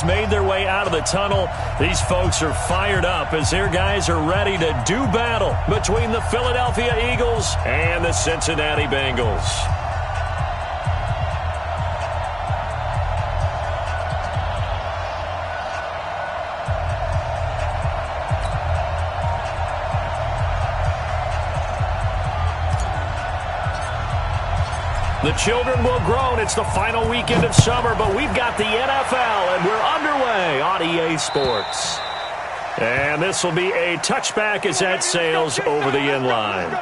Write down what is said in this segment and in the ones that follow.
Made their way out of the tunnel. These folks are fired up as their guys are ready to do battle between the Philadelphia Eagles and the Cincinnati Bengals. The children will groan. It's the final weekend of summer, but we've got the NFL, and we're underway on EA Sports. And this will be a touchback as that sails over the end line.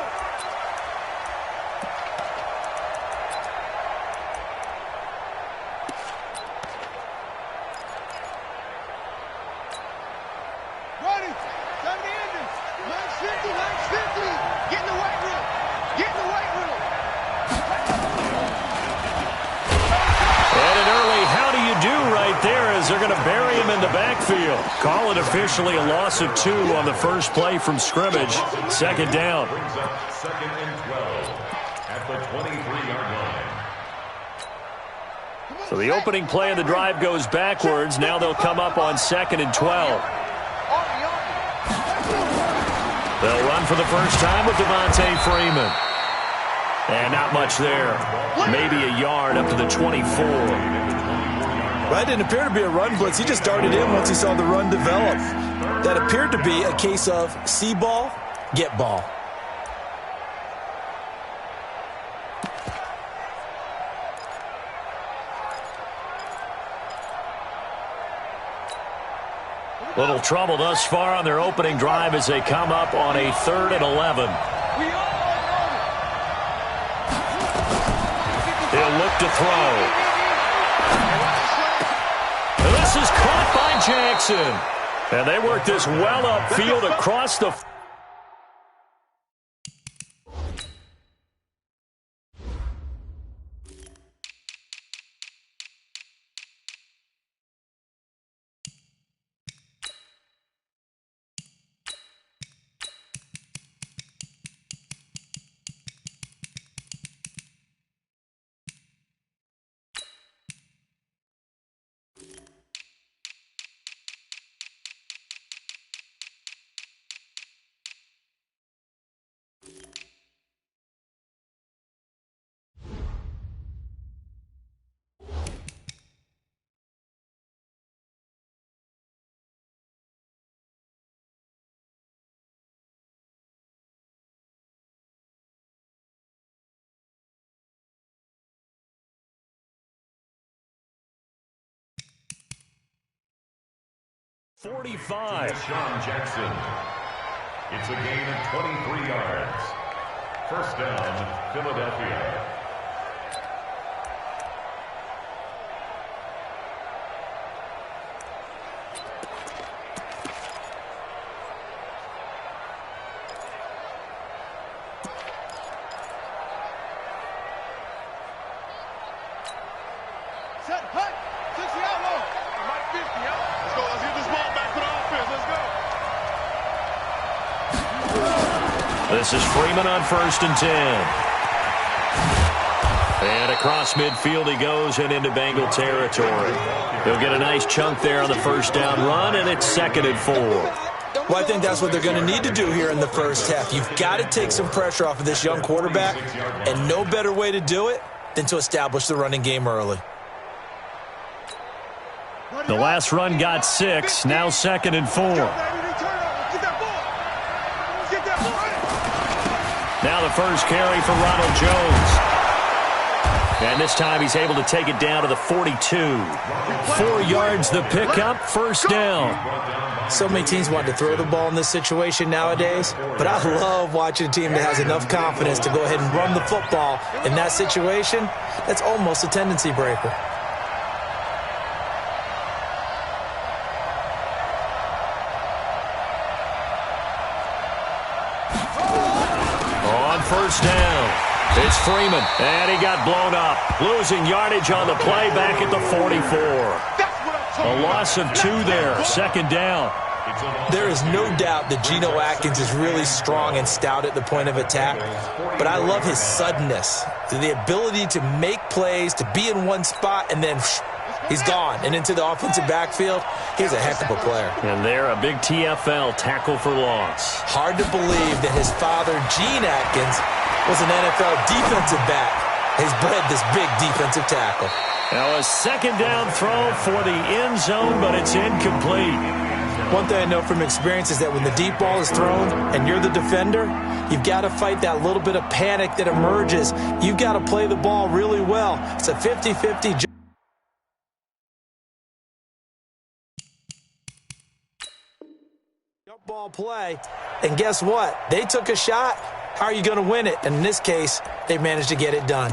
They're going to bury him in the backfield. Call it officially a loss of 2 on the first play from scrimmage. Second down. Second and 12 at the 23-yard line. So the opening play of the drive goes backwards. Now they'll come up on 2nd and 12. They'll run for the first time with Devontae Freeman. And not much there. Maybe a yard up to the 24. Well, that didn't appear to be a run blitz. He just darted in once he saw the run develop. That appeared to be a case of see ball, get ball. Little trouble thus far on their opening drive as they come up on a 3rd and 11. He'll look to throw. This is caught by Jackson. And they work this well upfield across the... .45. Sean Jackson. It's a gain of 23 yards. First down, Philadelphia. Set, hut, 60 out low. Like 50 out. Let's go. Let's get this ball back to the offense. Let's go. This is Freeman on 1st and 10. And across midfield he goes and into Bengal territory. He'll get a nice chunk there on the first down run, and it's 2nd and 4. Well, I think that's what they're going to need to do here in the first half. You've got to take some pressure off of this young quarterback, and no better way to do it than to establish the running game early. The last run got 6, now 2nd and 4. Now the first carry for Ronald Jones. And this time he's able to take it down to the 42. 4 yards the pickup, first down. So many teams want to throw the ball in this situation nowadays, but I love watching a team that has enough confidence to go ahead and run the football in that situation. That's almost a tendency breaker. On first down, it's Freeman, and he got blown up. Losing yardage on the play back at the 44. A loss of 2 there, second down. There is no doubt that Geno Atkins is really strong and stout at the point of attack, but I love his suddenness, the ability to make plays, to be in one spot, and then he's gone. And into the offensive backfield, he's a heck of a player. And there, a big TFL, tackle for loss. Hard to believe that his father, Gene Atkins, was an NFL defensive back. He's bred this big defensive tackle. Now a second down throw for the end zone, but it's incomplete. One thing I know from experience is that when the deep ball is thrown and you're the defender, you've got to fight that little bit of panic that emerges. You've got to play the ball really well. It's a 50-50 job. Jump ball play, and guess what? They took a shot. How are you going to win it? And in this case, they managed to get it done.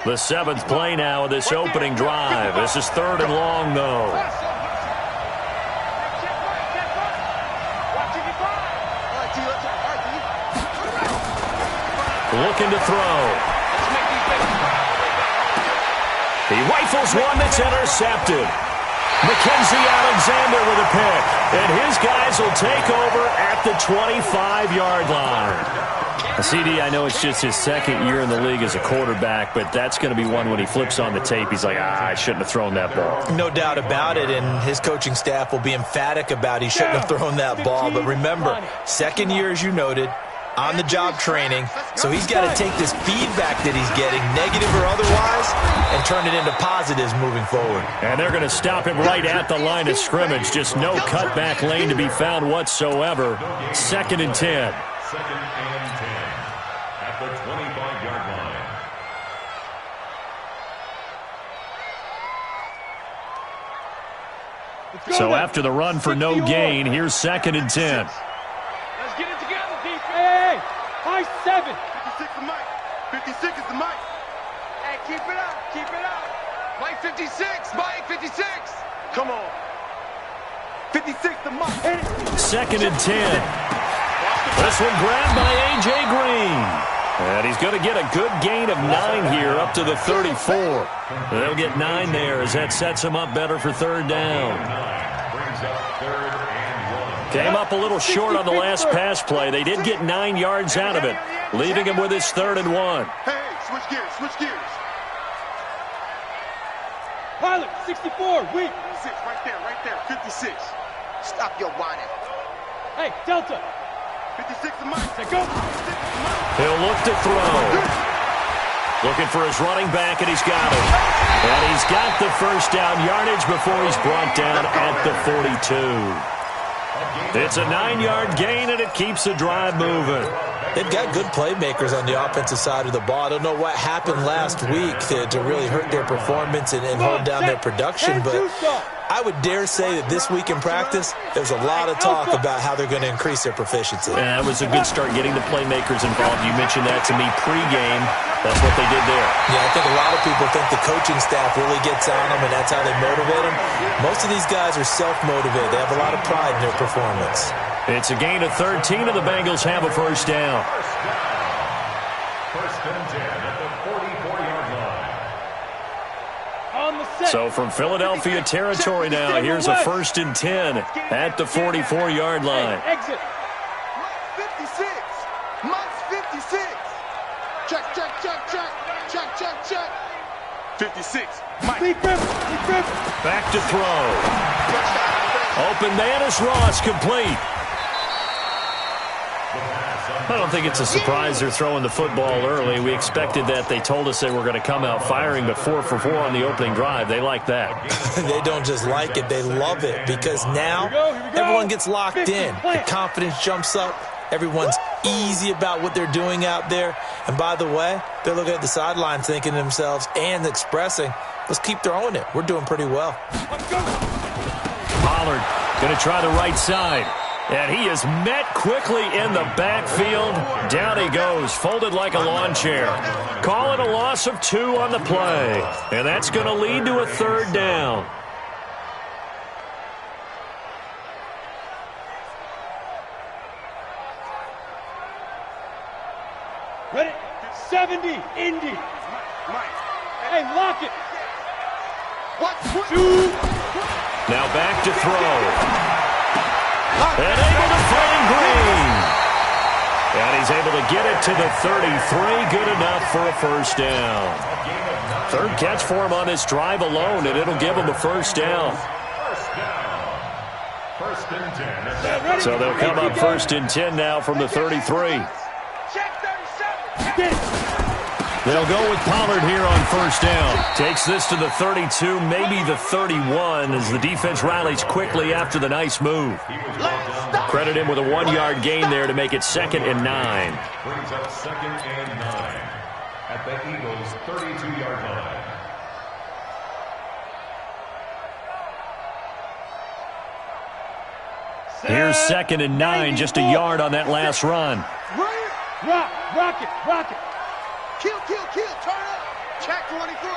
The 7th play now of this opening drive. This is 3rd and long, though. Looking to throw. He rifles one that's intercepted. Mackenzie Alexander with a pick. And his guys will take over at the 25-yard line. CD, I know it's just his 2nd year in the league as a quarterback, but that's going to be one when he flips on the tape, he's like, I shouldn't have thrown that ball. No doubt about it, and his coaching staff will be emphatic about he shouldn't have thrown that ball. But remember, 2nd year, as you noted, on-the-job training, so he's got to take this feedback that he's getting, negative or otherwise, and turn it into positives moving forward. And they're going to stop him right at the line of scrimmage. Just no cutback lane to be found whatsoever. 2nd and 10. 2nd and 10 at the 25-yard line. So after the run for no gain, here's 2nd and 10. Let's get it together, defense. Hey, high 7. 56 the mic. 56 is the mic. Hey, keep it up. Keep it up. Mike 56. Mike 56. Come on. 56 the mic. 2nd and 10. This one grabbed by A.J. Green. And he's going to get a good gain of 9 here up to the 34. They'll get 9 there as that sets him up better for 3rd down. Came up a little short on the last pass play. They did get 9 yards out of it, leaving him with his 3rd and 1. Hey, switch gears, switch gears. Pilot, 64, wait. 6, right there, 56. Stop your whining. Hey, Delta. 56 the mic. Go. He'll look to throw. Looking for his running back, and he's got it. And he's got the 1st down yardage before he's brought down at the 42. It's a 9-yard gain, and it keeps the drive moving. They've got good playmakers on the offensive side of the ball. I don't know what happened last week to really hurt their performance and hold down their production, but I would dare say that this week in practice, there's a lot of talk about how they're going to increase their proficiency. And that was a good start getting the playmakers involved. You mentioned that to me pregame. That's what they did there. Yeah, I think a lot of people think the coaching staff really gets on them, and that's how they motivate them. Most of these guys are self-motivated. They have a lot of pride in their performance. It's a gain of 13, and the Bengals have a 1st down. 1st and 10 at the 44-yard line. So from Philadelphia territory now, here's a 1st and 10 at the 44-yard line. Exit. 56. Mike's 56. Check, check, check, check. Check, check, check. 56. Mike. Back to throw. Open man is Ross, complete. I don't think it's a surprise they're throwing the football early. We expected that. They told us they were going to come out firing, but 4 for 4 on the opening drive. They like that. They don't just like it, they love it, because now everyone gets locked in. The confidence jumps up. Everyone's easy about what they're doing out there. And by the way, they're looking at the sideline thinking to themselves and expressing, let's keep throwing it. We're doing pretty well. Pollard going to try the right side. And he is met quickly in the backfield. Down he goes, folded like a lawn chair. Call it a loss of 2 on the play. And that's going to lead to a 3rd down. Ready? 70, Indy. Hey, lock it. Now back to throw. And able to find Green. And he's able to get it to the 33. Good enough for a first down. Third catch for him on this drive alone, and it'll give him a first down. First and 10. So they'll come up first and 10 now from the 33. They'll go with Pollard here on first down. Takes this to the 32, maybe the 31, as the defense rallies quickly after the nice move. Credit him with a 1-yard gain there to make it 2nd and 9. Brings up 2nd and 9 at the Eagles' 32-yard line. Here's 2nd and 9, just a yard on that last run. Rock it. Kill, turn up. Check 24.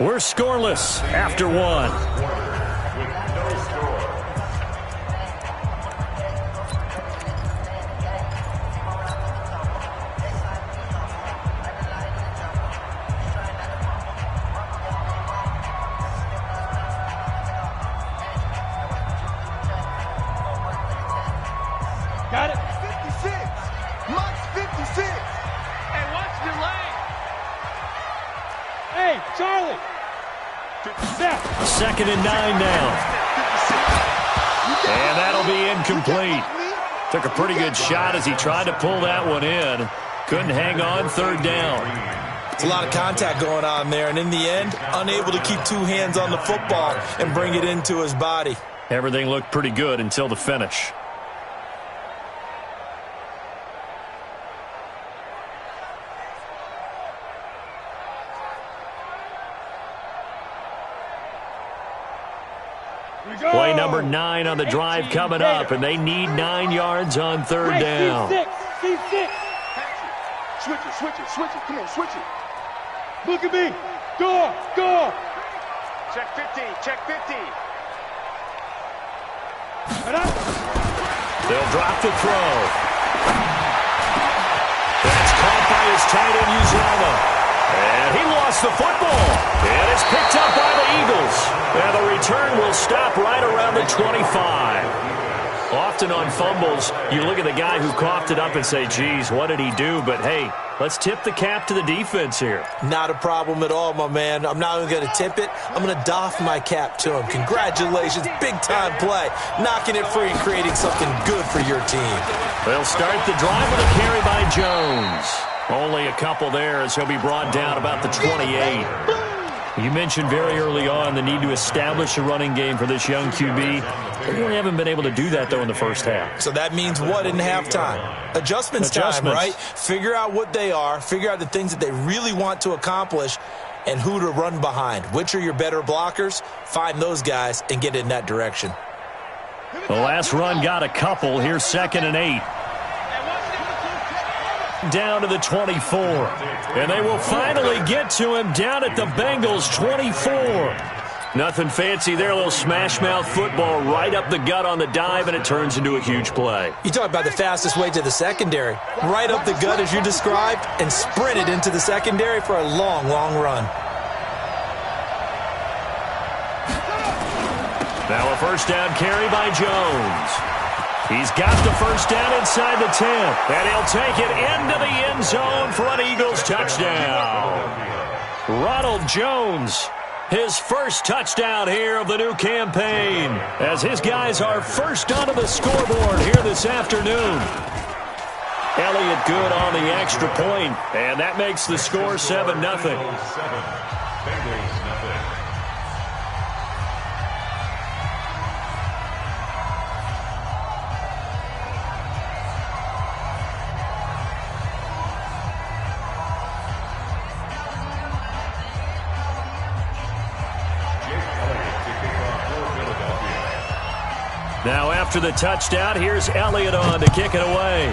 We're scoreless after one. With no score. Got it. 56. Mike's 56. Hey, watch the lane. Hey, Charlie. Snap. 2nd and 9 now. And that'll be incomplete. Took a pretty good shot as he tried to pull that one in. Couldn't hang on, 3rd down. It's a lot of contact going on there, and in the end, unable to keep 2 hands on the football and bring it into his body. Everything looked pretty good until the finish. Play number 9 on the drive coming up, and they need 9 yards on 3rd down. C6. Switch it. Come on, switch it. Look at me. Go. Check 50. They'll drop the throw. That's caught by his tight end, Uzama. And he lost the football. And it's picked up by the Eagles. And the return will stop right around the 25. Often on fumbles, you look at the guy who coughed it up and say, geez, what did he do? But, hey, let's tip the cap to the defense here. Not a problem at all, my man. I'm not even going to tip it. I'm going to doff my cap to him. Congratulations. Big-time play. Knocking it free and creating something good for your team. They'll start the drive with a carry by Jones. Only a couple there as he'll be brought down about the 28. You mentioned very early on the need to establish a running game for this young QB. They really haven't been able to do that, though, in the first half. So that means what in halftime? Adjustments time, right? Figure out what they are, figure out the things that they really want to accomplish, and who to run behind. Which are your better blockers? Find those guys and get in that direction. The last run got a couple. Here's 2nd and 8. Down to the 24. And they will finally get to him down at the Bengals 24. Nothing fancy there. A little smash-mouth football right up the gut on the dive, and it turns into a huge play. You talk about the fastest way to the secondary. Right up the gut as you described and sprinted into the secondary for a long, long run. Now a first down carry by Jones. He's got the first down inside the 10, and he'll take it into the end zone for an Eagles touchdown. Ronald Jones, his first touchdown here of the new campaign, as his guys are first onto the scoreboard here this afternoon. Elliott good on the extra point, and that makes the score 7-0. Bengals nothing. Now after the touchdown, here's Elliott on to kick it away.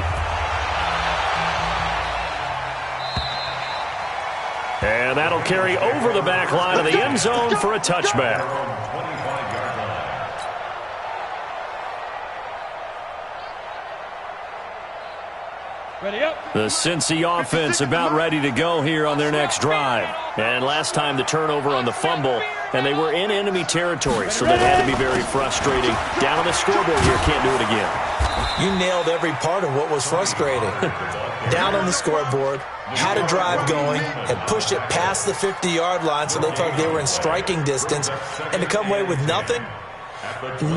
And that'll carry over the back line of the end zone for a touchback. The Cincy offense about ready to go here on their next drive. And last time the turnover on the fumble, and they were in enemy territory, so that had to be very frustrating. Down on the scoreboard here, can't do it again. You nailed every part of what was frustrating. Down on the scoreboard, had a drive going, had pushed it past the 50-yard line, so they thought they were in striking distance, and to come away with nothing,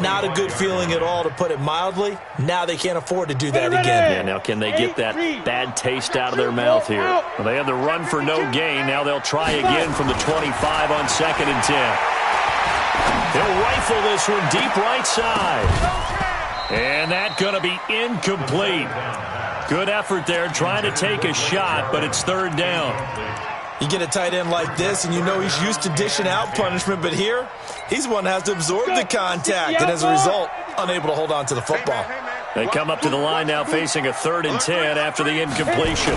not a good feeling at all, to put it mildly. Now they can't afford to do that again. Yeah, now can they get that bad taste out of their mouth here? Well, they had the run for no gain. Now they'll try again from the 25 on 2nd and 10. They'll rifle this one deep right side. And that's going to be incomplete. Good effort there trying to take a shot, but it's 3rd down. You get a tight end like this, and you know he's used to dishing out punishment, but here, he's one that has to absorb the contact, and as a result, unable to hold on to the football. They come up to the line now facing a 3rd and 10 after the incompletion.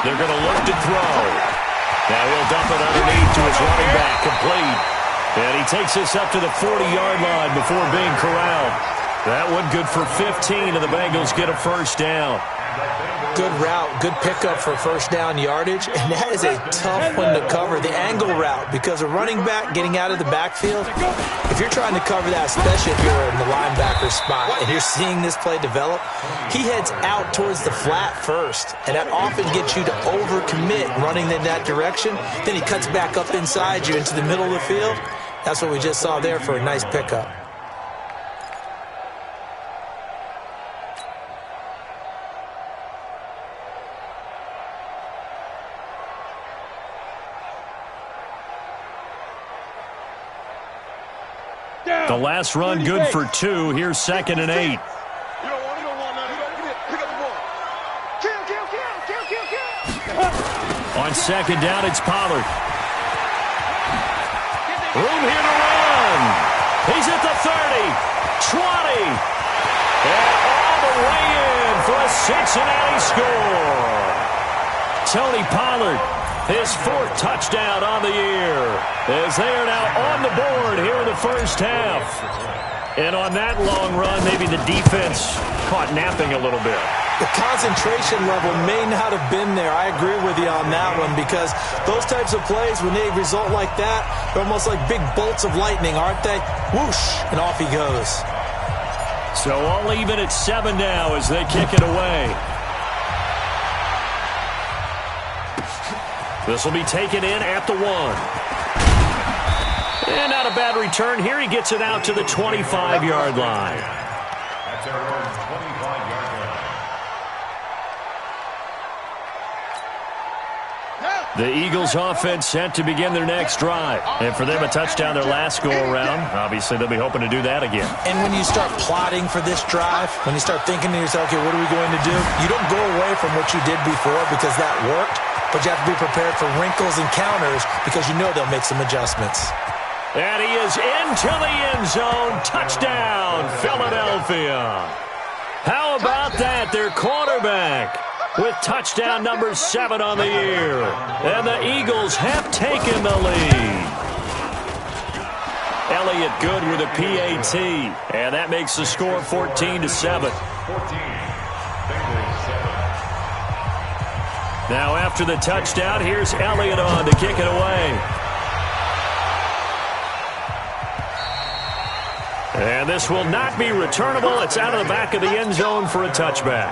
They're going to look to throw. Now he'll dump it underneath to his running back, complete. And he takes this up to the 40-yard line before being corralled. That one good for 15, and the Bengals get a 1st down. Good route, good pickup for 1st down yardage, and that is a tough one to cover, the angle route, because a running back getting out of the backfield, if you're trying to cover that, especially if you're in the linebacker spot and you're seeing this play develop, he heads out towards the flat first, and that often gets you to overcommit running in that direction. Then he cuts back up inside you into the middle of the field. That's what we just saw there for a nice pickup. The last run good for 2. Here's 2nd and 8. On 2nd down, it's Pollard. Room here to run. He's at the 30, 20, and all the way in for a Cincinnati score. Tony Pollard, his 4th touchdown on the year, as they are now on the board here in the 1st half. And on that long run, maybe the defense caught napping a little bit. The concentration level may not have been there. I agree with you on that one, because those types of plays, when they result like that, they're almost like big bolts of lightning, aren't they? Whoosh, and off he goes. So all even at 7 now as they kick it away. This will be taken in at the 1. And not a bad return here. He gets it out to the 25-yard line. That's their own 25-yard line. The Eagles offense set to begin their next drive. And for them, a touchdown their last go-around. Obviously, they'll be hoping to do that again. And when you start plotting for this drive, when you start thinking to yourself, okay, what are we going to do? You don't go away from what you did before because that worked. But you have to be prepared for wrinkles and counters because you know they'll make some adjustments. And he is into the end zone. Touchdown, Philadelphia. How about that? Their quarterback with touchdown number 7 on the year. And the Eagles have taken the lead. Elliott good with a PAT. And that makes the score 14-7. 14. Bengals 7. Now after the touchdown, here's Elliott on to kick it away. And this will not be returnable. It's out of the back of the end zone for a touchback.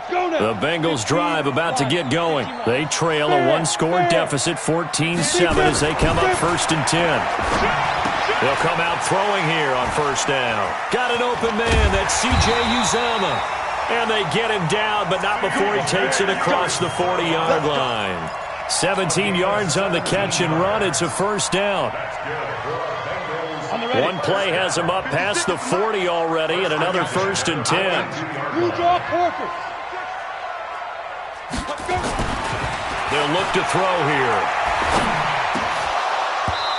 The Bengals drive about to get going. They trail a 1-score deficit, 14-7, as they come up 1st and 10. They'll come out throwing here on 1st down. Got an open man. That's C.J. Uzomah. And they get him down, but not before he takes it across the 40-yard line. 17 yards on the catch and run. It's a 1st down. One play has him up past the 40 already, and another 1st and 10. They'll look to throw here.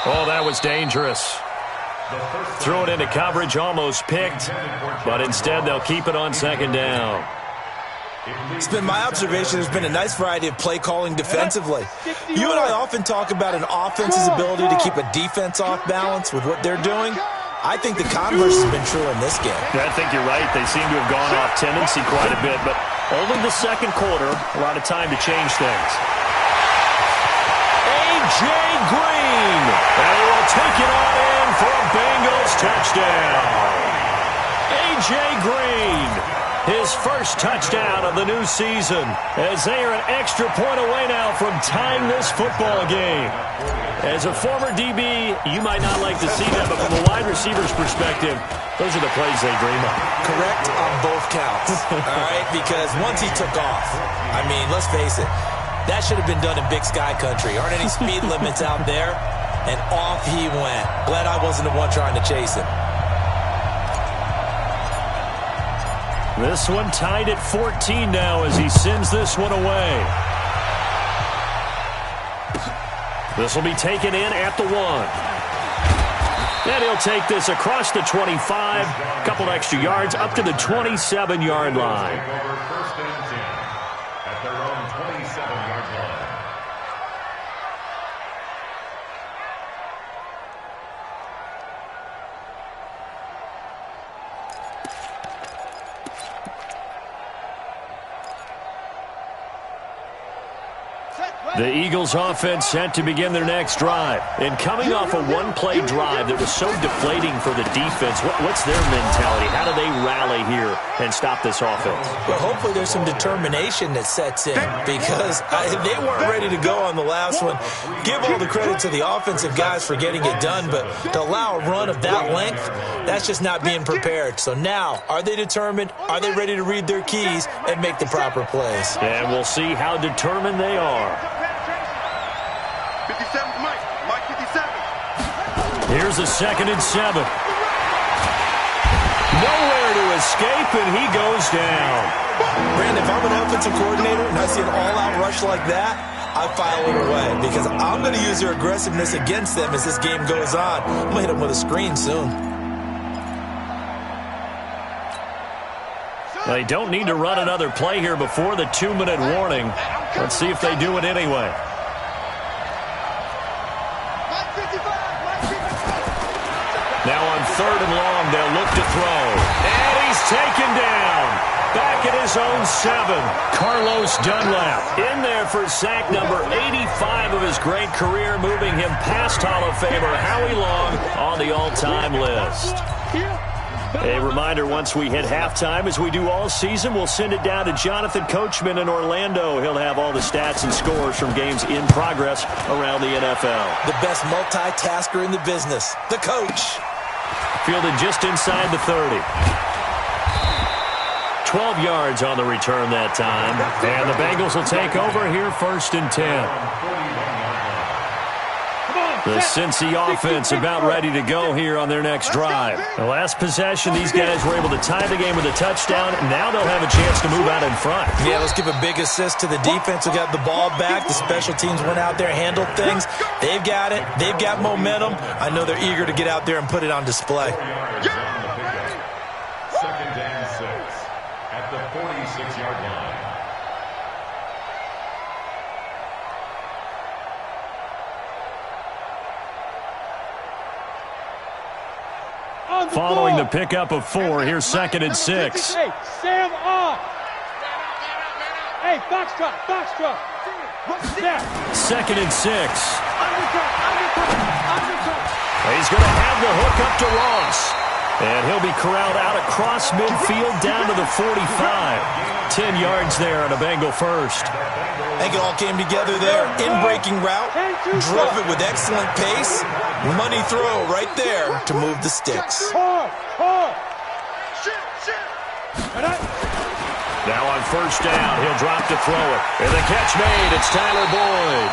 Oh, that was dangerous. Threw it into coverage, almost picked, but instead they'll keep it on 2nd down. It's been my observation there's been a nice variety of play calling defensively. You and I often talk about an offense's ability to keep a defense off balance with what they're doing. I think the converse has been true in this game. I think you're right. They seem to have gone off tendency quite a bit, but only the second quarter, a lot of time to change things. A.J. Green, and he will take it on in for a Bengals touchdown. A.J. Green, his first touchdown of the new season, as they are an extra point away now from tying this football game. As a former DB, you might not like to see that, but from a wide receiver's perspective, those are the plays they dream of. Correct on both counts, all right? Because once he took off, I mean, let's face it, that should have been done in Big Sky Country. Aren't any speed limits out there? And off he went. Glad I wasn't the one trying to chase him. This one tied at 14 now as he sends this one away. This will be taken in at the 1. And he'll take this across the 25, a couple extra yards up to the 27-yard line. First and 10 at their own 27-yard line. The Eagles offense set to begin their next drive. And coming off a one-play drive that was so deflating for the defense, what's their mentality? How do they rally here and stop this offense? Well, hopefully there's some determination that sets in because they weren't ready to go on the last one. Give all the credit to the offensive guys for getting it done, but to allow a run of that length, that's just not being prepared. So now, are they determined? Are they ready to read their keys and make the proper plays? And we'll see how determined they are. 57's Mike. Mike 57. Here's a 2nd and 7. Nowhere to escape, and he goes down. Brandon, if I'm an offensive coordinator and I see an all-out rush like that, I file it away because I'm going to use their aggressiveness against them as this game goes on. I'm going to hit them with a screen soon. They don't need to run another play here before the 2-minute warning. Let's see if they do it anyway. Now on 3rd and long, they'll look to throw. And he's taken down. Back at his own 7. Carlos Dunlap in there for sack number 85 of his great career, moving him past Hall of Famer Howie Long on the all-time list. A reminder, once we hit halftime, as we do all season, we'll send it down to Jonathan Coachman in Orlando. He'll have all the stats and scores from games in progress around the NFL. The best multitasker in the business, the coach. Fielded just inside the 30. 12 yards on the return that time. And the Bengals will take over here 1st and 10. The Cincy offense about ready to go here on their next drive. The last possession, these guys were able to tie the game with a touchdown. Now they'll have a chance to move out in front. Yeah, let's give a big assist to the defense who got the ball back. The special teams went out there, handled things. They've got it. They've got momentum. I know they're eager to get out there and put it on display. 2nd and 6 at the 46-yard line. Following the pickup of 4, here's 2nd and 6. Hey, Sam off. Hey, box drop. 2nd and 6. He's going to have the hook up to Ross. And he'll be corralled out across midfield down to the 45. 10 yards there on a Bengal first. I think it all came together there. In-breaking route. Drove it with excellent pace. Money throw right there to move the sticks. Now on 1st down, he'll drop to throw it. And the catch made, it's Tyler Boyd.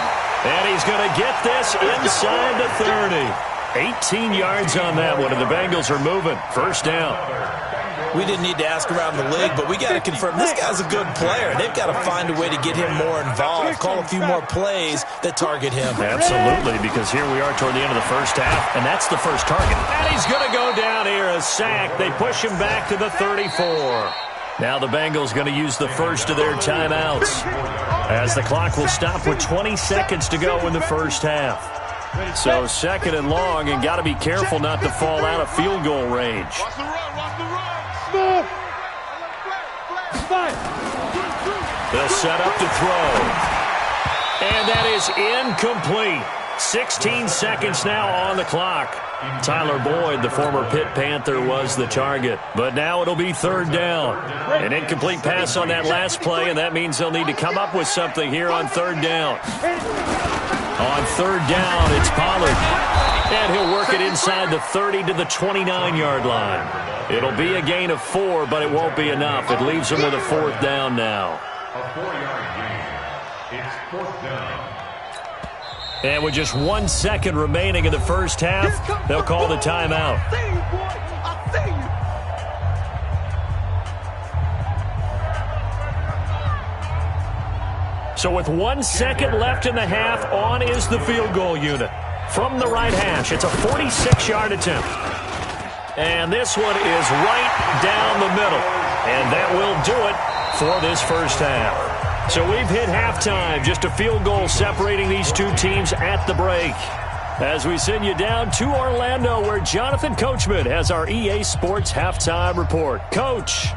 And he's going to get this inside the 30. 18 yards on that one, and the Bengals are moving. 1st down. We didn't need to ask around the league, but we got to confirm this guy's a good player. They've got to find a way to get him more involved, call a few more plays that target him. Absolutely, because here we are toward the end of the 1st half, and that's the first target. And he's going to go down here, a sack. They push him back to the 34. Now the Bengals going to use the first of their timeouts, as the clock will stop with 20 seconds to go in the 1st half. So second and long, and got to be careful not to fall out of field goal range. Watch the run, watch the run. They'll set up to throw. And that is incomplete. 16 seconds now on the clock. Tyler Boyd, the former Pitt Panther, was the target. But now it'll be third down. An incomplete pass on that last play, and that means they'll need to come up with something here on third down. On third down, it's Pollard. And he'll work it inside the 30 to the 29-yard line. It'll be a gain of 4, but it won't be enough. It leaves him with a fourth down now. A 4-yard gain. It's fourth down. And with just 1 second remaining in the first half, they'll call the timeout. I see you, boy. I see you. So with 1 second left in the half, on is the field goal unit. From the right hash, it's a 46-yard attempt. And this one is right down the middle. And that will do it for this first half. So we've hit halftime, just a field goal separating these two teams at the break. As we send you down to Orlando, where Jonathan Coachman has our EA Sports halftime report. Coach.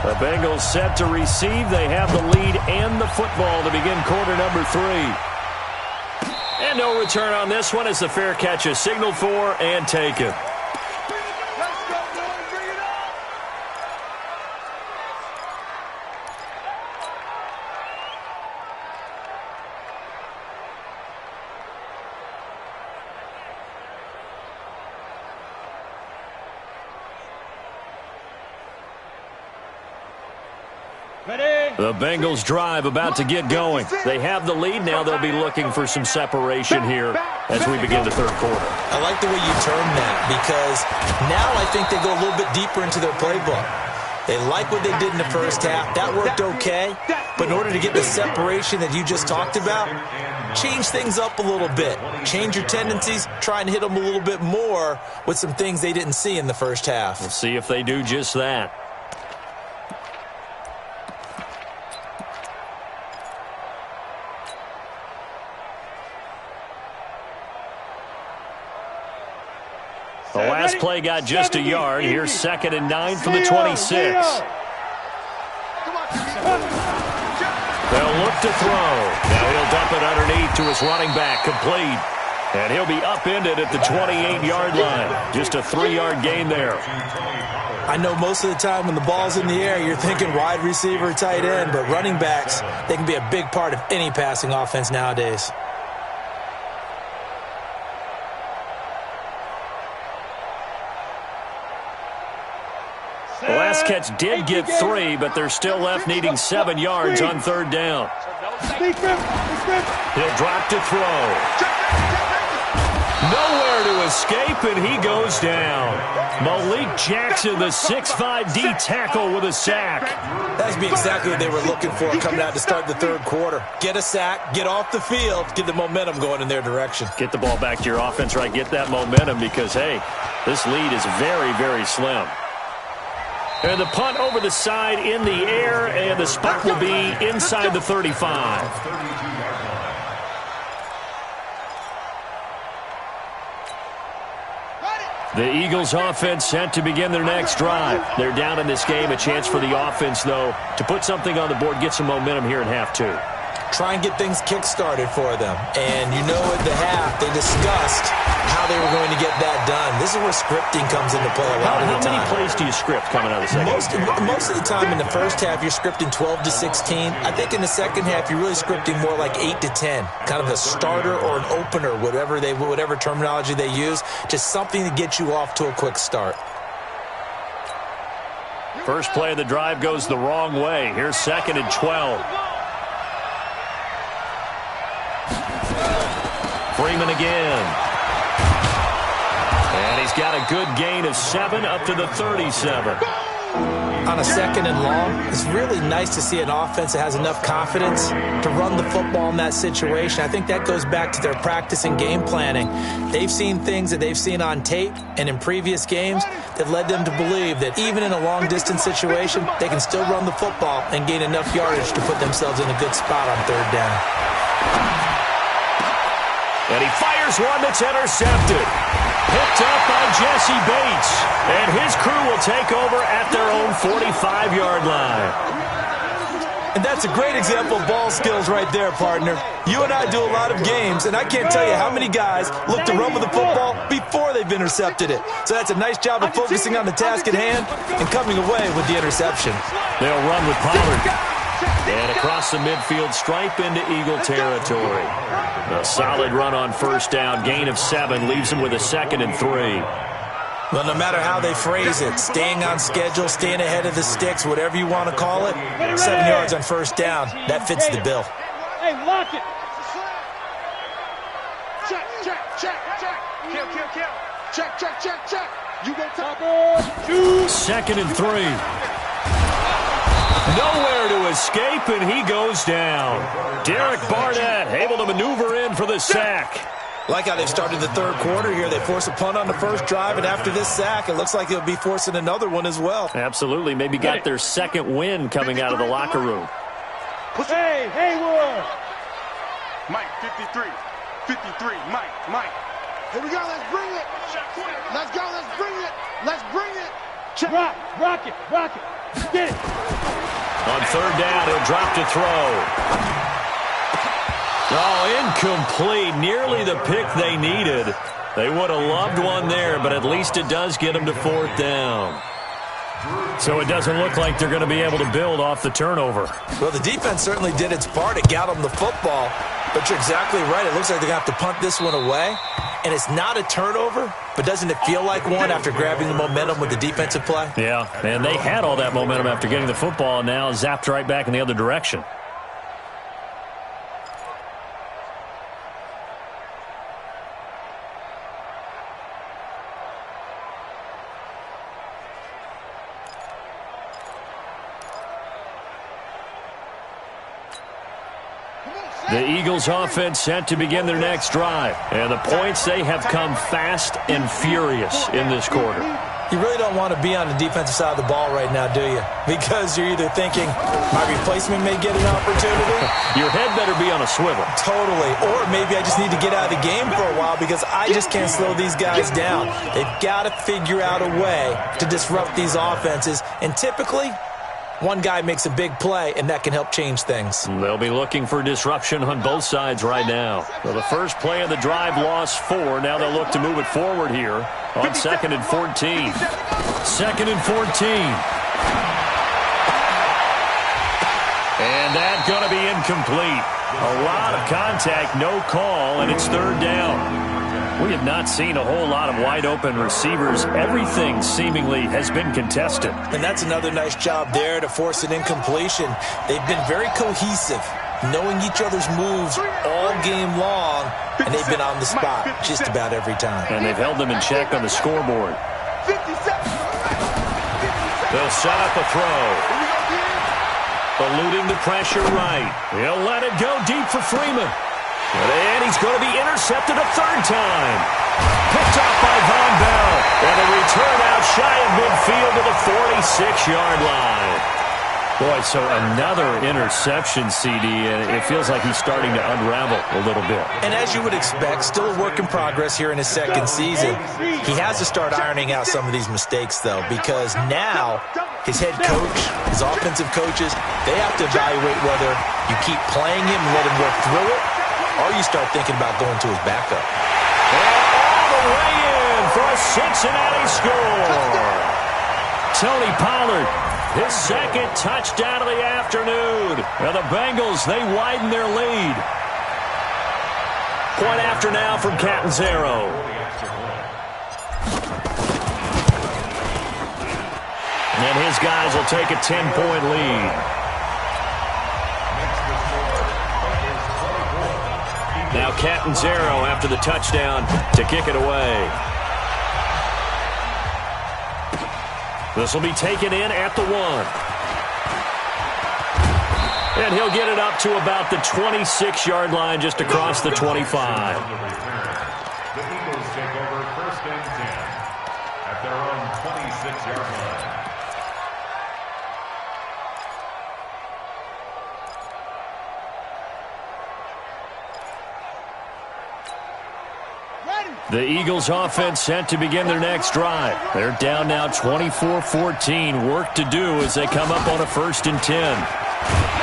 The Bengals set to receive. They have the lead and the football to begin quarter number 3. And no return on this one as the fair catch is signaled for and taken. The Bengals drive about to get going. They have the lead. Now they'll be looking for some separation here as we begin the third quarter. I like the way you term that, because now I think they go a little bit deeper into their playbook. They like what they did in the first half. That worked okay. But in order to get the separation that you just talked about, change things up a little bit. Change your tendencies. Try and hit them a little bit more with some things they didn't see in the first half. We'll see if they do just that. The last play got just a yard. Here's 2nd and 9 from the 26. They'll look to throw. Now he'll dump it underneath to his running back, complete. And he'll be upended at the 28-yard line. Just a 3-yard gain there. I know most of the time when the ball's in the air, you're thinking wide receiver, tight end, but running backs, they can be a big part of any passing offense nowadays. The last catch did get 3, but they're still left needing 7 yards on third down. He'll drop to throw. Nowhere to escape, and he goes down. Malik Jackson, the 6'5" D tackle with a sack. That's exactly what they were looking for coming out to start the third quarter. Get a sack, get off the field, get the momentum going in their direction. Get the ball back to your offense, right? Get that momentum because, hey, this lead is very, very slim. And the punt over the side in the air, and the spot will be inside the 35. The Eagles offense set to begin their next drive. They're down in this game. A chance for the offense, though, to put something on the board, get some momentum here in half 2. Try and get things kick-started for them. And you know at the half, they discussed how they were going to get that done. This is where scripting comes into play a lot of the time. How many plays do you script coming out of the second? Most of the time in the first half, you're scripting 12 to 16. I think in the second half, you're really scripting more like 8 to 10. Kind of a starter or an opener, whatever terminology they use. Just something to get you off to a quick start. First play of the drive goes the wrong way. Here's 2nd and 12. Freeman again. And he's got a good gain of 7 up to the 37. on a 2nd and long, it's really nice to see an offense that has enough confidence to run the football in that situation. I think that goes back to their practice and game planning. They've seen things that they've seen on tape and in previous games that led them to believe that even in a long-distance situation, they can still run the football and gain enough yardage to put themselves in a good spot on 3rd down. And he fires one that's intercepted. Picked up by Jesse Bates. And his crew will take over at their own 45-yard line. And that's a great example of ball skills right there, partner. You and I do a lot of games, and I can't tell you how many guys look to run with the football before they've intercepted it. So that's a nice job of focusing on the task at hand and coming away with the interception. They'll run with Pollard. And across the midfield stripe into Eagle territory. A solid run on 1st down. Gain of 7 leaves them with a 2nd and 3. Well, no matter how they phrase it, staying on schedule, staying ahead of the sticks, whatever you want to call it, 7 yards on 1st down, that fits the bill. Hey, lock it. Check, check, check, check. Kill, kill, kill. Check, check, check, check. You go top. 2nd and 3. Nowhere to escape, and he goes down. Derek Barnett able to maneuver in for the sack. Like how they've started the 3rd quarter here. They force a punt on the 1st drive, and after this sack, it looks like they'll be forcing another one as well. Absolutely. Maybe got their 2nd win coming out of the locker room. Hey, Haywood. Mike, 53. 53. Mike. Here we go. Let's bring it. Let's go. Let's bring it. Let's bring it. Check. Rock it. Get it. On 3rd down, he'll drop to throw. Oh, incomplete. Nearly the pick they needed. They would have loved one there, but at least it does get them to 4th down. So it doesn't look like they're going to be able to build off the turnover. Well, the defense certainly did its part. It got them the football. But you're exactly right. It looks like they're going to have to punt this one away. And it's not a turnover, but doesn't it feel like one after grabbing the momentum with the defensive play? Yeah, and they had all that momentum after getting the football, and now zapped right back in the other direction. The Eagles offense set to begin their next drive. And the points, they have come fast and furious in this quarter. You really don't want to be on the defensive side of the ball right now, do you? Because you're either thinking, my replacement may get an opportunity. Your head better be on a swivel. Totally. Or maybe I just need to get out of the game for a while because I just can't slow these guys down. They've got to figure out a way to disrupt these offenses. And typically, one guy makes a big play, and that can help change things. They'll be looking for disruption on both sides right now. So the first play of the drive lost 4. Now they'll look to move it forward here on 2nd and 14. 2nd and 14. And that's going to be incomplete. A lot of contact, no call, and it's 3rd down. We have not seen a whole lot of wide-open receivers. Everything seemingly has been contested. And that's another nice job there to force an incompletion. They've been very cohesive, knowing each other's moves all game long, and they've been on the spot just about every time. And they've held them in check on the scoreboard. They'll set up a throw. Eluding the pressure right. He'll let it go deep for Freeman. And he's going to be intercepted a 3rd time. Picked off by Von Bell. And a return out shy of midfield to the 46-yard line. Boy, so another interception, CD, and it feels like he's starting to unravel a little bit. And as you would expect, still a work in progress here in his 2nd season. He has to start ironing out some of these mistakes, though, because now his head coach, his offensive coaches, they have to evaluate whether you keep playing him and let him work through it, or you start thinking about going to his backup. And all the way in for a Cincinnati score. Tony Pollard, his 2nd touchdown of the afternoon. Now the Bengals, they widen their lead. Point after now from Catanzaro. And his guys will take a 10-point lead. Now Catanzaro after the touchdown to kick it away. This will be taken in at the 1. And he'll get it up to about the 26-yard line, just across the 25. The Eagles take over 1st and 10 at their own 26-yard line. The Eagles offense set to begin their next drive. They're down now 24-14. Work to do as they come up on a 1st and 10.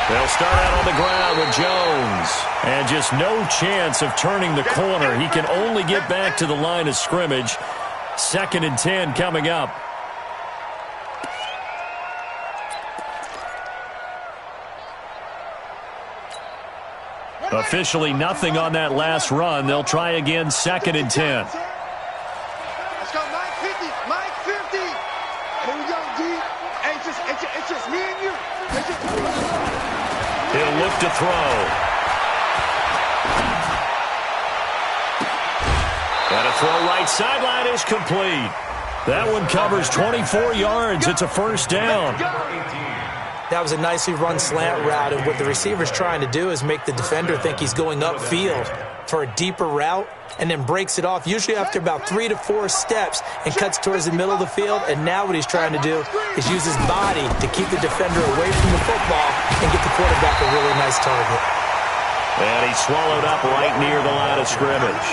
They'll start out on the ground with Jones. And just no chance of turning the corner. He can only get back to the line of scrimmage. 2nd and 10 coming up. Officially nothing on that last run. They'll try again 2nd and 10. Let's go, Mike 50. Mike 50. Here we go, D. Hey, it's just me and you. He'll look to throw. And a throw right sideline is complete. That one covers 24 yards. It's a 1st down. That was a nicely run slant route, and what the receiver's trying to do is make the defender think he's going upfield for a deeper route and then breaks it off, usually after about 3 to 4 steps, and cuts towards the middle of the field. And now what he's trying to do is use his body to keep the defender away from the football and get the quarterback a really nice target. And he's swallowed up right near the line of scrimmage.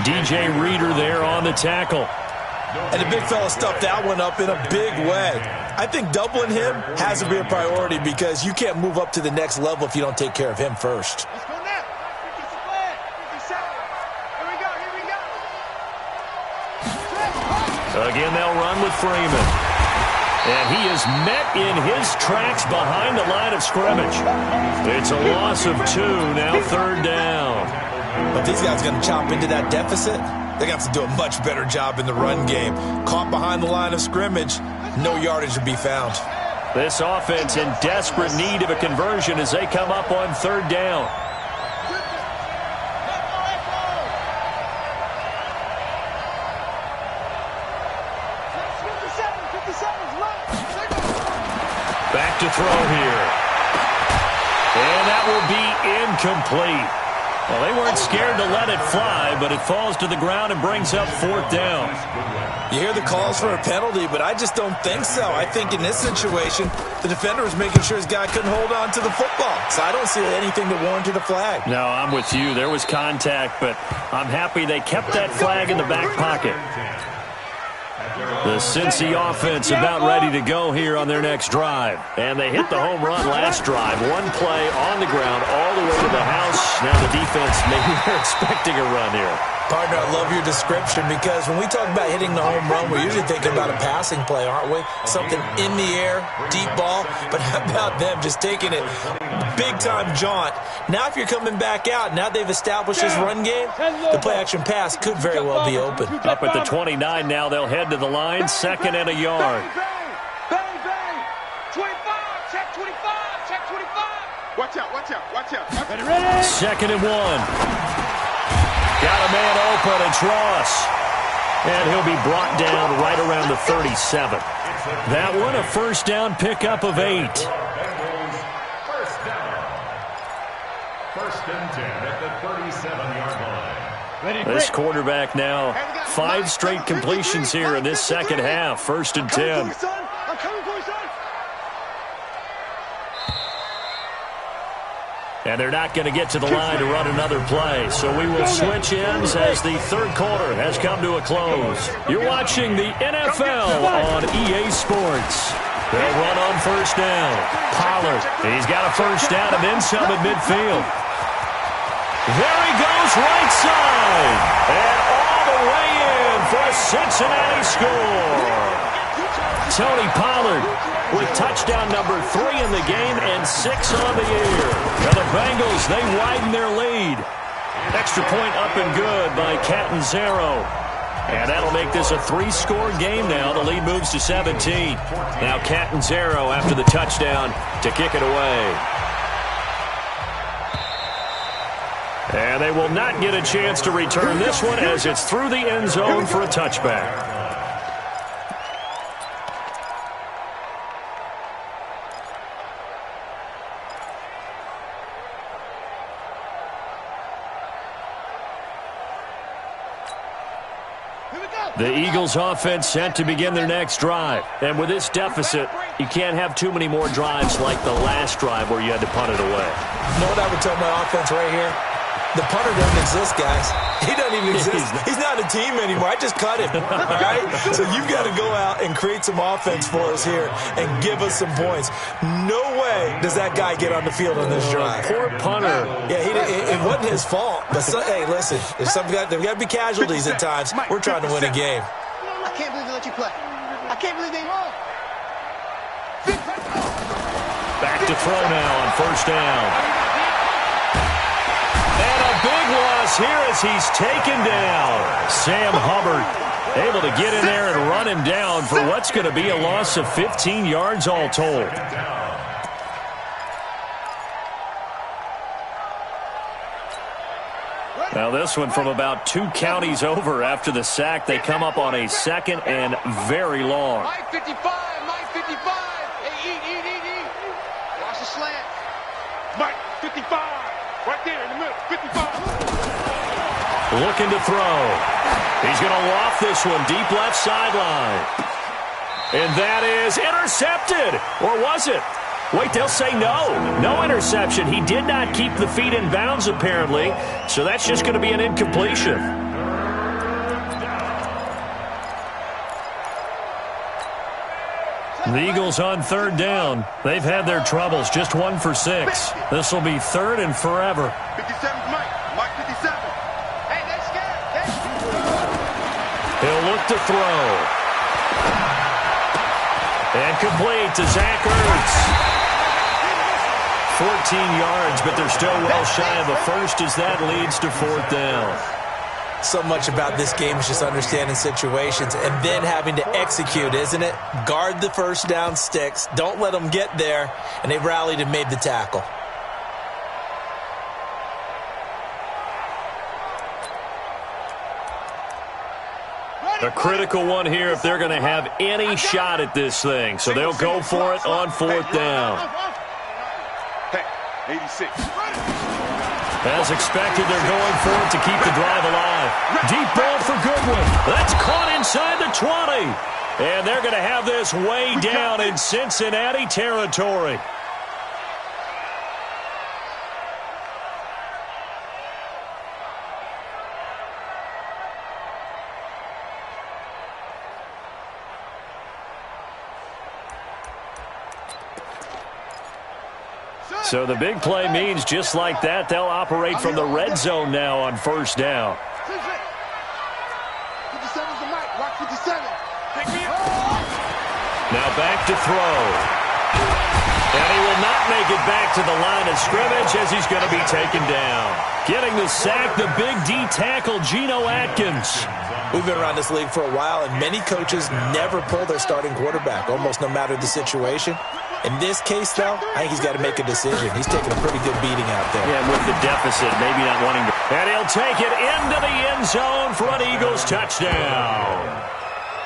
DJ Reader there on the tackle. And the big fella stuffed that one up in a big way. I think doubling him has to be a priority because you can't move up to the next level if you don't take care of him first. Let's go now. 57. Here we go. Again, they'll run with Freeman. And he is met in his tracks behind the line of scrimmage. It's a loss of 2, now 3rd down. But these guys are going to chop into that deficit. They're going to have to do a much better job in the run game. Caught behind the line of scrimmage, no yardage to be found. This offense in desperate need of a conversion as they come up on 3rd down. Back to throw here. And that will be incomplete. Well, they weren't scared to let it fly, but it falls to the ground and brings up 4th down. You hear the calls for a penalty, but I just don't think so. I think in this situation, the defender was making sure his guy couldn't hold on to the football. So I don't see anything to warranted a flag. No, I'm with you. There was contact, but I'm happy they kept that flag in the back pocket. The Cincy offense about ready to go here on their next drive. And they hit the home run last drive. One play on the ground all the way to the house. Now the defense, maybe they're expecting a run here. Partner, I love your description because when we talk about hitting the home run, we're usually thinking about a passing play, aren't we? Something in the air, deep ball. But how about them just taking it big-time jaunt? Now if you're coming back out, now they've established this run game, the play-action pass could very well be open. Up at the 29 now, they'll head to the line, 2nd and a yard. Bang, bang. 25, check 25, check 25. Watch out, watch out, watch out. 2nd and 1. Got a man open, it's Ross. And he'll be brought down right around the 37. That one, a 1st down pickup of 8. Bengals 1st down. 1st and 10 at the 37-yard line. This quarterback now, 5 straight completions here in this 2nd half. 1st and 10. I'm coming for you, son. And they're not going to get to the line to run another play. So we will switch ends as the 3rd quarter has come to a close. You're watching the NFL on EA Sports. They'll run on 1st down. Pollard, he's got a 1st down and then some at midfield. There he goes right side. And all the way in for a Cincinnati score. Tony Pollard with touchdown number 3 in the game and 6 on the year. Now the Bengals, they widen their lead. Extra point up and good by Catanzaro. And that'll make this a 3-score game now. The lead moves to 17. Now Catanzaro after the touchdown to kick it away. And they will not get a chance to return this one as it's through the end zone for a touchback. The Eagles offense set to begin their next drive. And with this deficit, you can't have too many more drives like the last drive where you had to punt it away. You know what I would tell my offense right here? The punter doesn't exist, guys. He doesn't even exist. He's not a team anymore. I just cut him, all right? So you've got to go out and create some offense for us here and give us some points. No way does that guy get on the field on this drive. Poor punter. Yeah, it wasn't his fault. But hey, listen, there's got to be casualties at times. We're trying to win a game. I can't believe they let you play. I can't believe they won. Back to throw now on first down. And a big loss here as he's taken down. Sam Hubbard able to get in there and run him down for what's going to be a loss of 15 yards all told. Now this one from about 2 counties over after the sack. They come up on a second and very long. Mike 55, Mike 55. Hey, eat. Watch the slant. Mike 55. Right there in the middle, 55. Looking to throw. He's going to loft this one deep left sideline. And that is intercepted. Or was it? Wait, they'll say no. No interception. He did not keep the feet in bounds, apparently. So that's just going to be an incompletion. The Eagles on third down. They've had their troubles. Just 1 for 6. This will be third and forever. 57's Mike. Mike 57. Hey, that's scared. He'll look to throw. And complete to Zach Ertz. 14 yards, but they're still well shy of a first as that leads to fourth down. So much about this game is just understanding situations and then having to execute, isn't it? Guard the first down sticks. Don't let them get there. And they rallied and made the tackle. A critical one here if they're going to have any shot at this thing. So they'll go for it on fourth down. Hey, 86. As expected, they're going for it to keep the drive alive. Deep ball for Goodwin. That's caught inside the 20. And they're going to have this way down in Cincinnati territory. So the big play means just like that, they'll operate from the red zone now on first down. 57's the Mike. Rock 57. Now back to throw. And he will not make it back to the line of scrimmage as he's going to be taken down. Getting the sack, the big D tackle, Geno Atkins. We've been around this league for a while, and many coaches never pull their starting quarterback, almost no matter the situation. In this case, though, I think he's got to make a decision. He's taking a pretty good beating out there. Yeah, with the deficit, maybe not wanting to. And he'll take it into the end zone for an Eagles touchdown.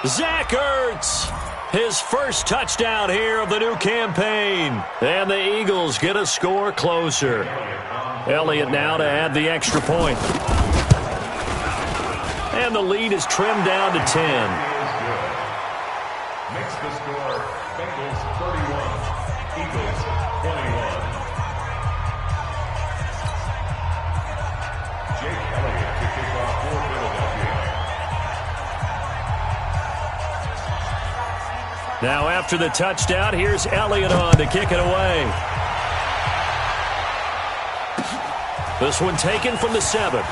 Zach Ertz, his first touchdown here of the new campaign. And the Eagles get a score closer. Elliott now to add the extra point. And the lead is trimmed down to 10. Makes the score Bengals 31, Eagles 21. Jake Elliott to kick off for Philadelphia. Now after the touchdown, here's Elliott on to kick it away. This one taken from the 7.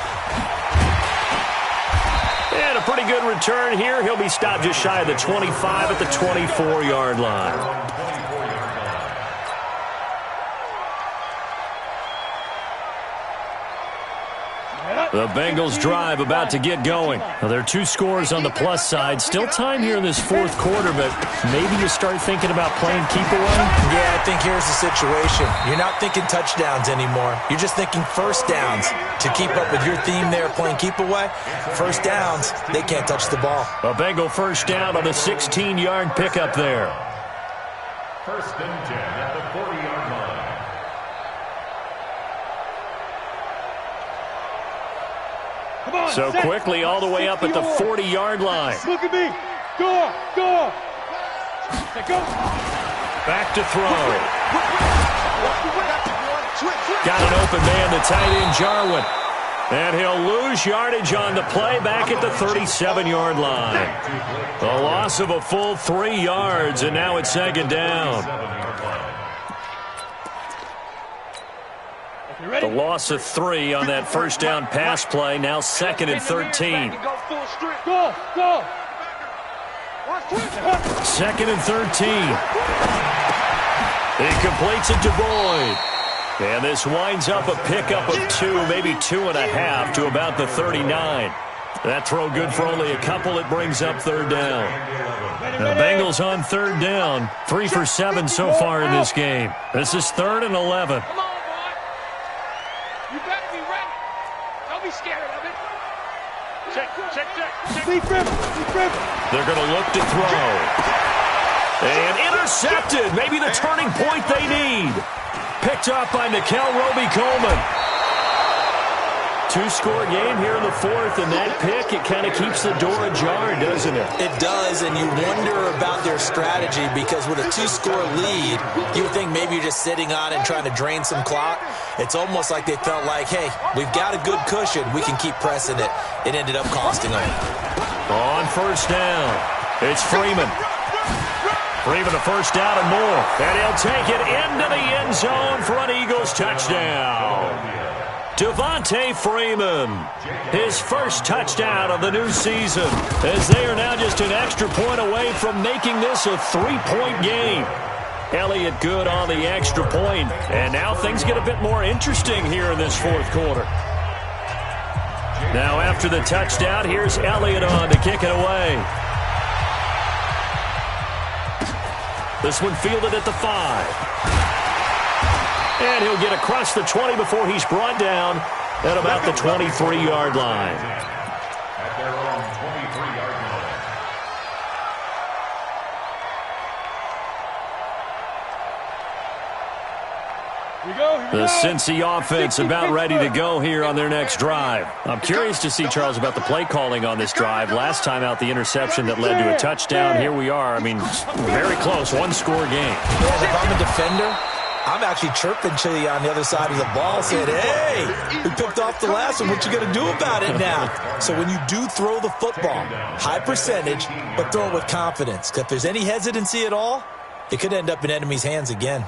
And a pretty good return here. He'll be stopped just shy of the 25 at the 24-yard line. The Bengals drive about to get going. Now, there are 2 scores on the plus side. Still time here in this fourth quarter, but maybe you start thinking about playing keep away? Yeah, I think here's the situation. You're not thinking touchdowns anymore. You're just thinking first downs. To keep up with your theme there, playing keep away, first downs, they can't touch the ball. A Bengal first down on a 16-yard pickup there. First and 10 at the 40-yard line. So quickly all the way up at the 40-yard line. Look at me. Go. Go. Back to throw. Got an open man, the tight end, Jarwin. And he'll lose yardage on the play back at the 37-yard line. The loss of a full 3 yards, and now it's second down. The loss of 3 on that first down pass play, now 2nd and 13. Go. 2nd and 13. He completes it to Boyd. And this winds up a pickup of 2, maybe 2.5 to about the 39. That throw good for only a couple. It brings up third down. The Bengals on third down. 3 for 7 so far in this game. This is 3rd and 11. Come on, boy. You better be ready. Don't be scared of it. Check. They're going to look to throw. And intercepted. Maybe the turning point they need. Picked up by Nikel Roby-Coleman. 2-score game here in the 4th, and that pick, it kind of keeps the door ajar, doesn't it? It does, and you wonder about their strategy because with a 2-score lead, you would think maybe you're just sitting on it and trying to drain some clock. It's almost like they felt like, hey, we've got a good cushion. We can keep pressing it. It ended up costing them. On first down, it's Freeman. Freeman a first down and more. And he'll take it into the end zone for an Eagles touchdown. Devontae Freeman, his first touchdown of the new season, as they are now just an extra point away from making this a 3-point game. Elliott good on the extra point, and now things get a bit more interesting here in this 4th quarter. Now after the touchdown, here's Elliott on to kick it away. This one fielded at the 5. And he'll get across the 20 before he's brought down at about the 23-yard line. At their own 23-yard line. The Cincy offense about ready to go here on their next drive. I'm curious to see, Charles, about the play calling on this drive. Last time out, the interception that led to a touchdown. Here we are. I mean, very close, 1-score game. Yeah, if I'm a defender, I'm actually chirping Chili on the other side of the ball, saying, hey, we picked off the last one. What you going to do about it now? So when you do throw the football, high percentage, but throw it with confidence. If there's any hesitancy at all, it could end up in enemy's hands again.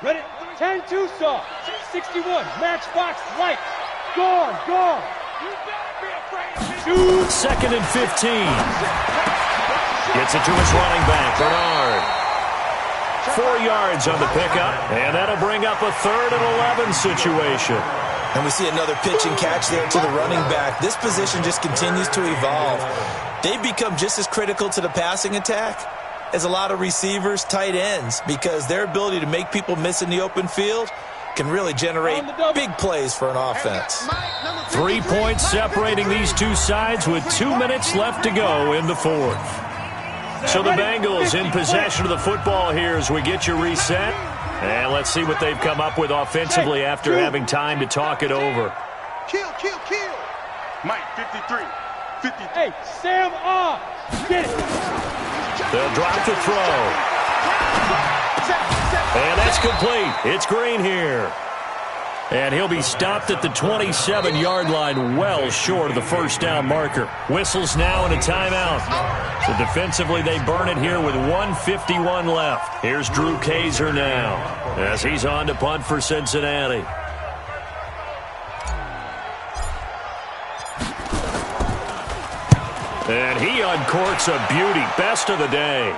Ready? 10-2 saw. 61. Matchbox light. Gone. You better be afraid of me. 2nd and 15. Gets it to his running back, Bernard. 4 yards on the pickup, and that'll bring up a 3rd and 11 situation. And we see another pitch and catch there to the running back. This position just continues to evolve. They've become just as critical to the passing attack as a lot of receivers, tight ends, because their ability to make people miss in the open field can really generate big plays for an offense. 3 points separating these two sides with 2 minutes left to go in the 4th. So the Bengals in possession of the football here as we get you reset. And let's see what they've come up with offensively after having time to talk it over. Kill. Mike, 53. Hey, Sam off. Get it. They'll drop the throw. And that's complete. It's Green here. And he'll be stopped at the 27-yard line, well short of the first down marker. Whistles now and a timeout. So defensively, they burn it here with 1:51 left. Here's Drew Kayyy now as he's on to punt for Cincinnati. And he uncorks a beauty. Best of the day.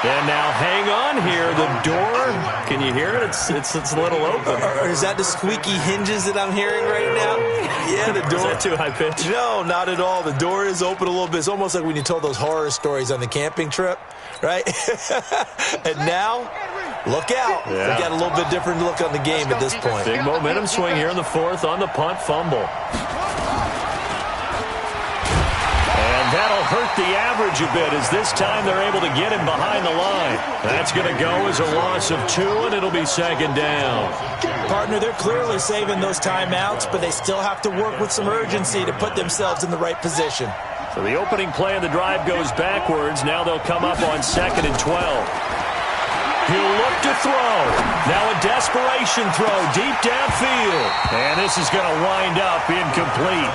And now hang on here. The door, can you hear it? It's a little open. Or is that the squeaky hinges that I'm hearing right now? Yeah, the door. Is that too high pitch? No, not at all. The door is open a little bit. It's almost like when you told those horror stories on the camping trip, right? And now, look out. Yeah. We got a little bit different look on the game at this point. Big momentum swing here in the 4th on the punt fumble. And that'll hurt the average a bit, as this time they're able to get him behind the line. That's going to go as a loss of 2, and it'll be second down. Partner, they're clearly saving those timeouts, but they still have to work with some urgency to put themselves in the right position. So the opening play of the drive goes backwards. Now they'll come up on 2nd and 12. He'll look to throw. Now a desperation throw deep downfield. And this is going to wind up incomplete.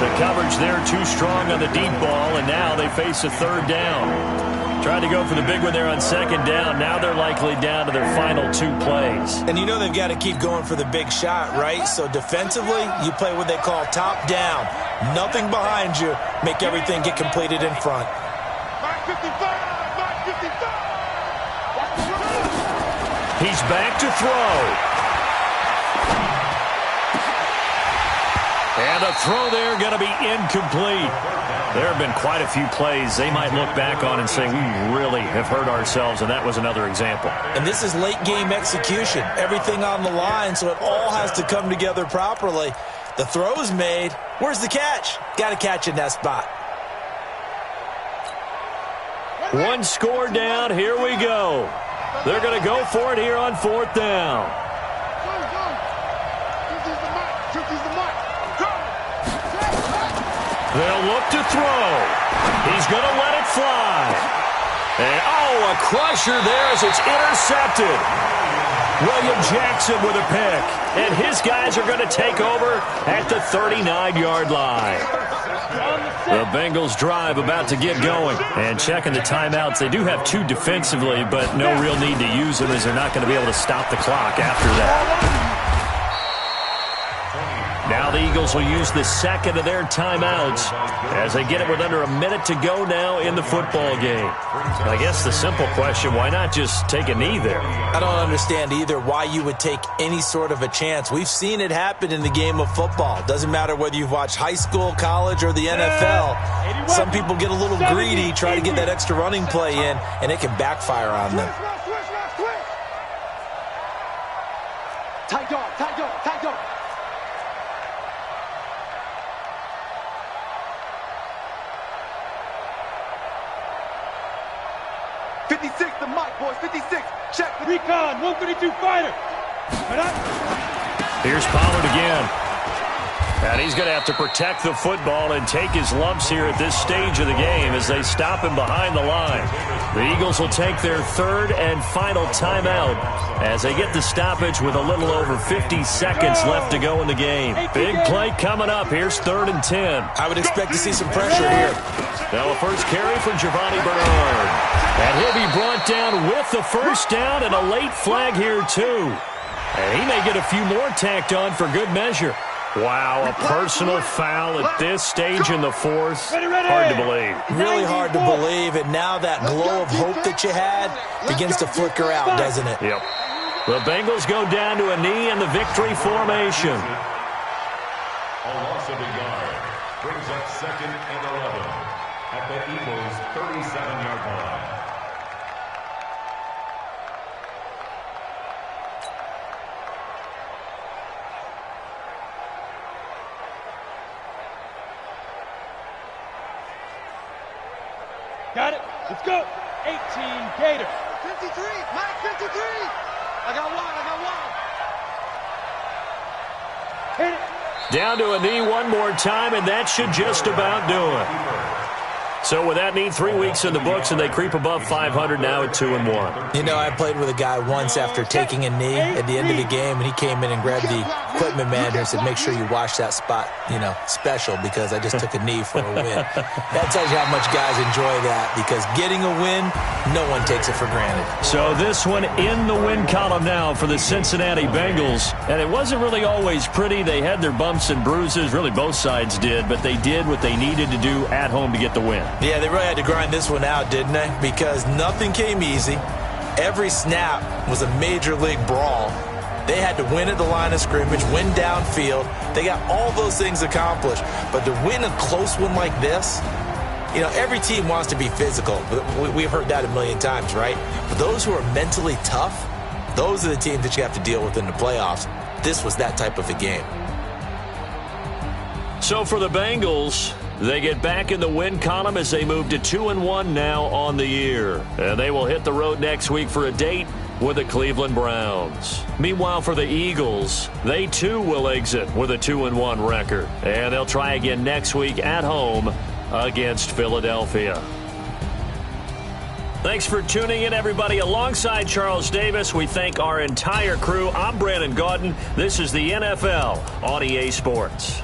The coverage there too strong on the deep ball, and now they face a 3rd down. Tried to go for the big one there on 2nd down. Now they're likely down to their final 2 plays. And you know they've got to keep going for the big shot, right? So defensively, you play what they call top down. Nothing behind you. Make everything get completed in front. He's back to throw. And a throw there going to be incomplete. There have been quite a few plays they might look back on and say, we really have hurt ourselves, and that was another example. And this is late game execution. Everything on the line, so it all has to come together properly. The throw's made. Where's the catch? Got to catch in that spot. 1 score down. Here we go. They're going to go for it here on 4th down. They'll look to throw. He's going to let it fly. And, a crusher there as it's intercepted. William Jackson with a pick. And his guys are going to take over at the 39-yard line. The Bengals drive about to get going. And checking the timeouts. They do have 2 defensively, but no real need to use them as they're not going to be able to stop the clock after that. Now the Eagles will use the 2nd of their timeouts as they get it with under a minute to go now in the football game. I guess the simple question, why not just take a knee there? I don't understand either why you would take any sort of a chance. We've seen it happen in the game of football. Doesn't matter whether you've watched high school, college, or the NFL. Some people get a little greedy, try to get that extra running play in, and it can backfire on them. Tight dog, tight dog, tight dog. The mic, boys, 56. Check. Recon, 152 fighter. Here's Pollard again. And he's going to have to protect the football and take his lumps here at this stage of the game as they stop him behind the line. The Eagles will take their 3rd and final timeout as they get the stoppage with a little over 50 seconds left to go in the game. Big play coming up. Here's 3rd and 10. I would expect to see some pressure here. Now a first carry for Giovanni Bernard. And he'll be brought down with the 1st down and a late flag here too. And he may get a few more tacked on for good measure. Wow, a personal foul at this stage in the 4th. Hard to believe. Really hard to believe, and now that glow of hope that you had begins to flicker out, doesn't it? Yep. The Bengals go down to a knee in the victory formation. A loss of a yard brings up 2nd and 11 at the Eagles' 37-yard line. Got it. Let's go. 18 Gator. 53. Mike, 53. I got one. Hit it. Down to a knee one more time, and that should just about do it. So with that knee, 3 weeks in the books, and they creep above 500 now at 2-1. You know, I played with a guy once after taking a knee at the end of the game, and he came in and grabbed the equipment manager and said, make sure you wash that spot, special, because I just took a knee for a win. That tells you how much guys enjoy that, because getting a win, no one takes it for granted. So this one in the win column now for the Cincinnati Bengals. And it wasn't really always pretty. They had their bumps and bruises. Really, both sides did. But they did what they needed to do at home to get the win. Yeah, they really had to grind this one out, didn't they? Because nothing came easy. Every snap was a major league brawl. They had to win at the line of scrimmage, win downfield. They got all those things accomplished. But to win a close one like this, every team wants to be physical. We've heard that a million times, right? But those who are mentally tough, those are the teams that you have to deal with in the playoffs. This was that type of a game. So for the Bengals, They get back in the win column as they move to 2-1 now on the year. And they will hit the road next week for a date with the Cleveland Browns. Meanwhile, for the Eagles, they too will exit with a 2-1 record. And they'll try again next week at home against Philadelphia. Thanks for tuning in, everybody. Alongside Charles Davis, we thank our entire crew. I'm Brandon Gaudin. This is the NFL on EA Sports.